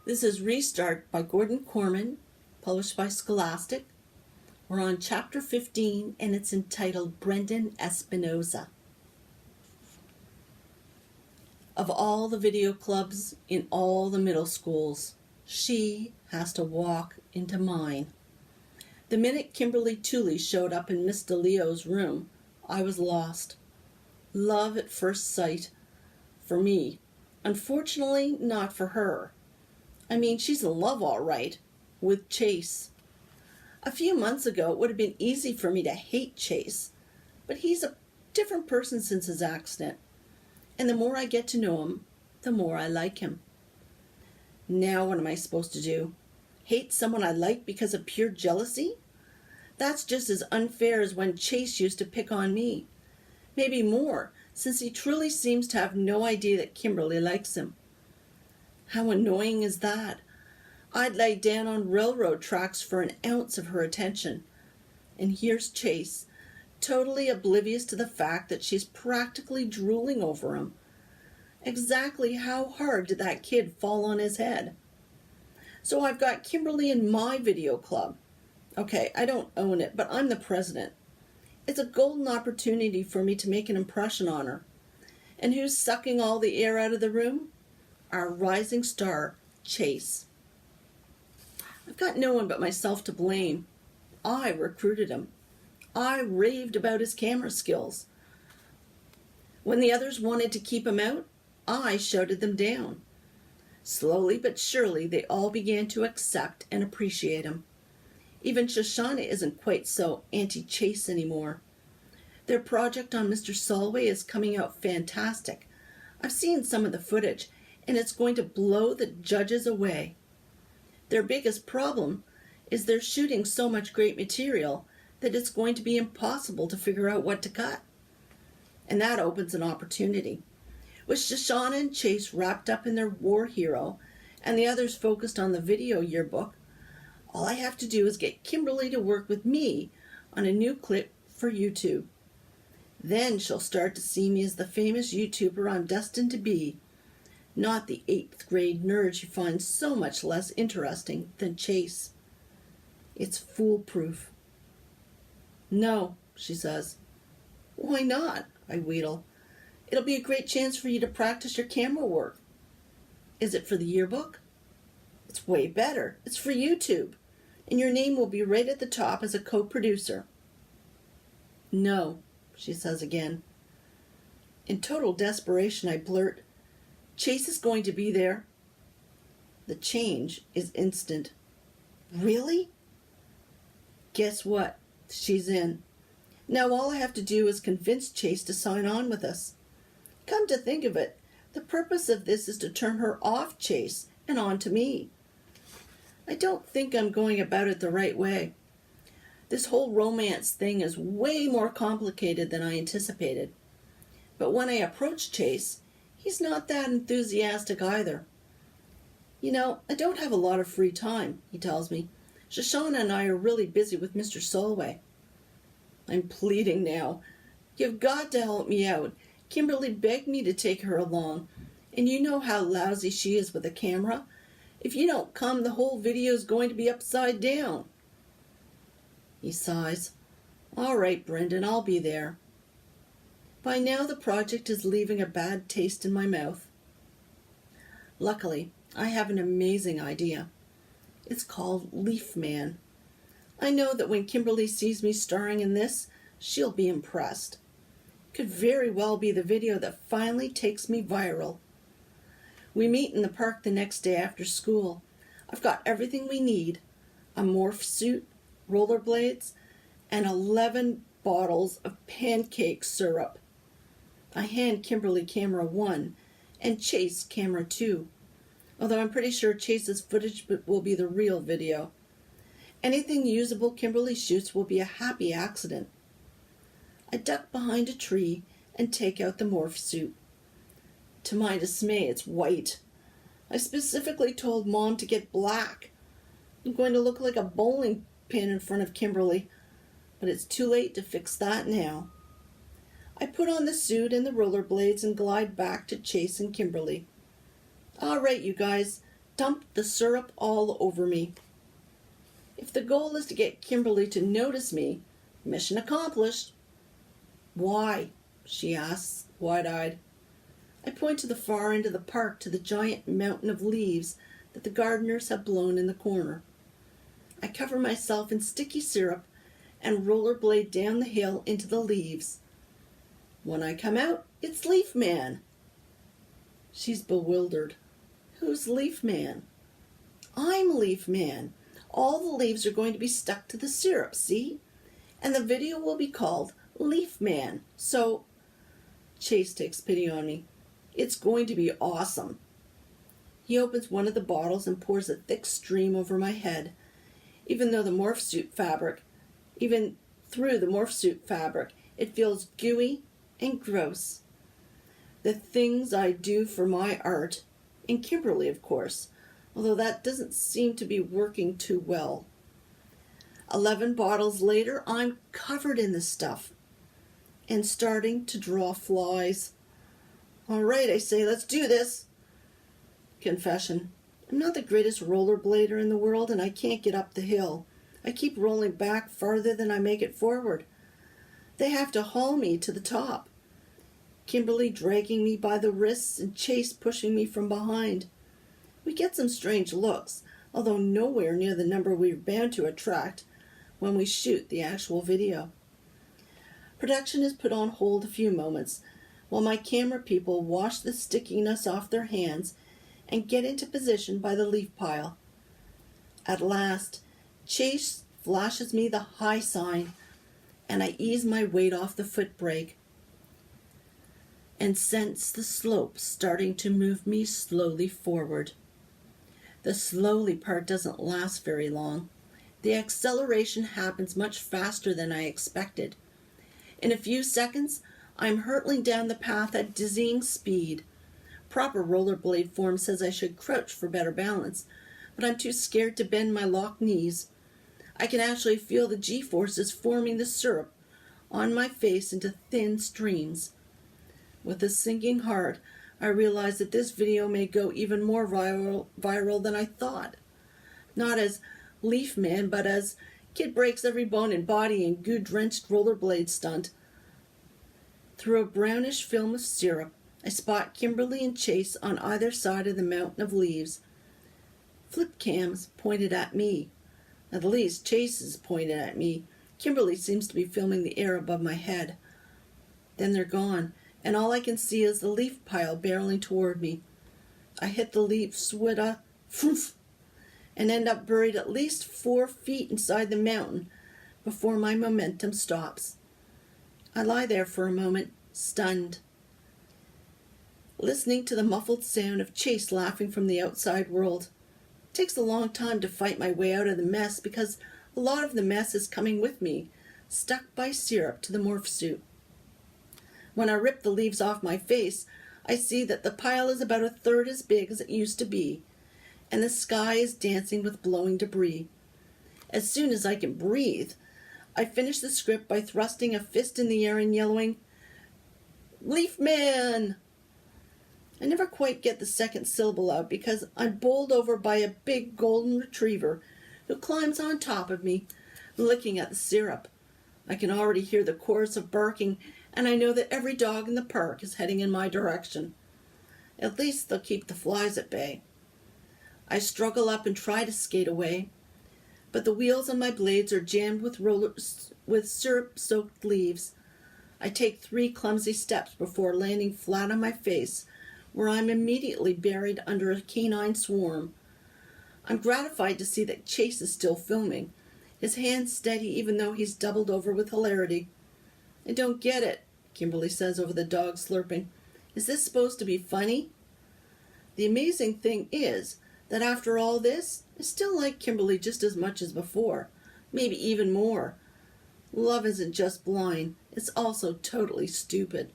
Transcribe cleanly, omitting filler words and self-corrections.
This is Restart by Gordon Korman, published by Scholastic. We're on chapter 15 and it's entitled Brendan Espinoza. Of all the video clubs in all the middle schools, she has to walk into mine. The minute Kimberly Tooley showed up in Miss DeLeo's room, I was lost. Love at first sight for me. Unfortunately, not for her. I mean, she's in love all right, with Chase. A few months ago, it would have been easy for me to hate Chase, but he's a different person since his accident, and the more I get to know him, the more I like him. Now what am I supposed to do? Hate someone I like because of pure jealousy? That's just as unfair as when Chase used to pick on me. Maybe more, since he truly seems to have no idea that Kimberly likes him. How annoying is that? I'd lay down on railroad tracks for an ounce of her attention. And here's Chase, totally oblivious to the fact that she's practically drooling over him. Exactly how hard did that kid fall on his head? So I've got Kimberly in my video club. Okay, I don't own it, but I'm the president. It's a golden opportunity for me to make an impression on her. And who's sucking all the air out of the room? Our rising star, Chase. I've got no one but myself to blame. I recruited him. I raved about his camera skills. When the others wanted to keep him out, I shouted them down. Slowly but surely, they all began to accept and appreciate him. Even Shoshana isn't quite so anti-Chase anymore. Their project on Mr. Solway is coming out fantastic. I've seen some of the footage, and it's going to blow the judges away. Their biggest problem is they're shooting so much great material that it's going to be impossible to figure out what to cut. And that opens an opportunity. With Shoshana and Chase wrapped up in their war hero and the others focused on the video yearbook, all I have to do is get Kimberly to work with me on a new clip for YouTube. Then she'll start to see me as the famous YouTuber I'm destined to be, not the 8th grade nerd she finds so much less interesting than Chase. It's foolproof. No, she says. Why not? I wheedle. It'll be a great chance for you to practice your camera work. Is it for the yearbook? It's way better. It's for YouTube. And your name will be right at the top as a co-producer. No, she says again. In total desperation, I blurt, Chase is going to be there. The change is instant. Really? Guess what? She's in. Now all I have to do is convince Chase to sign on with us. Come to think of it, the purpose of this is to turn her off Chase and on to me. I don't think I'm going about it the right way. This whole romance thing is way more complicated than I anticipated. But when I approach Chase, he's not that enthusiastic either. You know, I don't have a lot of free time, he tells me. Shoshana and I are really busy with Mr. Solway. I'm pleading now. You've got to help me out. Kimberly begged me to take her along, and you know how lousy she is with a camera. If you don't come, the whole video is going to be upside down. He sighs. All right, Brendan, I'll be there. By now the project is leaving a bad taste in my mouth. Luckily, I have an amazing idea. It's called Leaf Man. I know that when Kimberly sees me starring in this, she'll be impressed. Could very well be the video that finally takes me viral. We meet in the park the next day after school. I've got everything we need. A morph suit, rollerblades, and 11 bottles of pancake syrup. I hand Kimberly camera 1 and Chase camera 2, although I'm pretty sure Chase's footage will be the real video. Anything usable Kimberly shoots will be a happy accident. I duck behind a tree and take out the morph suit. To my dismay, it's white. I specifically told Mom to get black. I'm going to look like a bowling pin in front of Kimberly, but it's too late to fix that now. I put on the suit and the rollerblades and glide back to Chase and Kimberly. All right, you guys, dumped the syrup all over me. If the goal is to get Kimberly to notice me, mission accomplished. Why? She asks, wide-eyed. I point to the far end of the park, to the giant mountain of leaves that the gardeners have blown in the corner. I cover myself in sticky syrup and rollerblade down the hill into the leaves. When I come out, it's Leaf Man. She's bewildered. Who's Leaf Man? I'm Leaf Man. All the leaves are going to be stuck to the syrup, see? And the video will be called Leaf Man. So, Chase takes pity on me. It's going to be awesome. He opens one of the bottles and pours a thick stream over my head. Even through the morph suit fabric, it feels gooey and gross. The things I do for my art, and Kimberly, of course, although that doesn't seem to be working too well. 11 bottles later, I'm covered in the stuff and starting to draw flies. All right, I say, let's do this. Confession. I'm not the greatest rollerblader in the world, and I can't get up the hill. I keep rolling back farther than I make it forward. They have to haul me to the top. Kimberly dragging me by the wrists and Chase pushing me from behind. We get some strange looks, although nowhere near the number we're bound to attract when we shoot the actual video. Production is put on hold a few moments while my camera people wash the stickiness off their hands and get into position by the leaf pile. At last, Chase flashes me the high sign, and I ease my weight off the foot brake and sense the slope starting to move me slowly forward. The slowly part doesn't last very long. The acceleration happens much faster than I expected. In a few seconds, I'm hurtling down the path at dizzying speed. Proper rollerblade form says I should crouch for better balance, but I'm too scared to bend my locked knees. I can actually feel the G-forces forming the syrup on my face into thin streams. With a sinking heart, I realize that this video may go even more viral than I thought. Not as Leaf Man, but as kid breaks every bone and body in goo-drenched rollerblade stunt. Through a brownish film of syrup, I spot Kimberly and Chase on either side of the mountain of leaves. Flip cams pointed at me. At least Chase is pointed at me. Kimberly seems to be filming the air above my head. Then they're gone, and all I can see is the leaf pile barreling toward me. I hit the leaves with a foof and end up buried at least 4 feet inside the mountain before my momentum stops. I lie there for a moment, stunned, listening to the muffled sound of Chase laughing from the outside world. It takes a long time to fight my way out of the mess because a lot of the mess is coming with me, stuck by syrup to the morph suit. When I rip the leaves off my face, I see that the pile is about 1/3 as big as it used to be, and the sky is dancing with blowing debris. As soon as I can breathe, I finish the script by thrusting a fist in the air and yelling, "Leaf Man!" I never quite get the second syllable out because I'm bowled over by a big golden retriever who climbs on top of me, licking at the syrup. I can already hear the chorus of barking, and I know that every dog in the park is heading in my direction. At least they'll keep the flies at bay. I struggle up and try to skate away, but the wheels on my blades are jammed with syrup-soaked leaves. I take 3 clumsy steps before landing flat on my face, where I'm immediately buried under a canine swarm. I'm gratified to see that Chase is still filming, his hands steady even though he's doubled over with hilarity. "I don't get it," Kimberly says over the dog slurping. "Is this supposed to be funny?" The amazing thing is that after all this, I still like Kimberly just as much as before, maybe even more. Love isn't just blind, it's also totally stupid.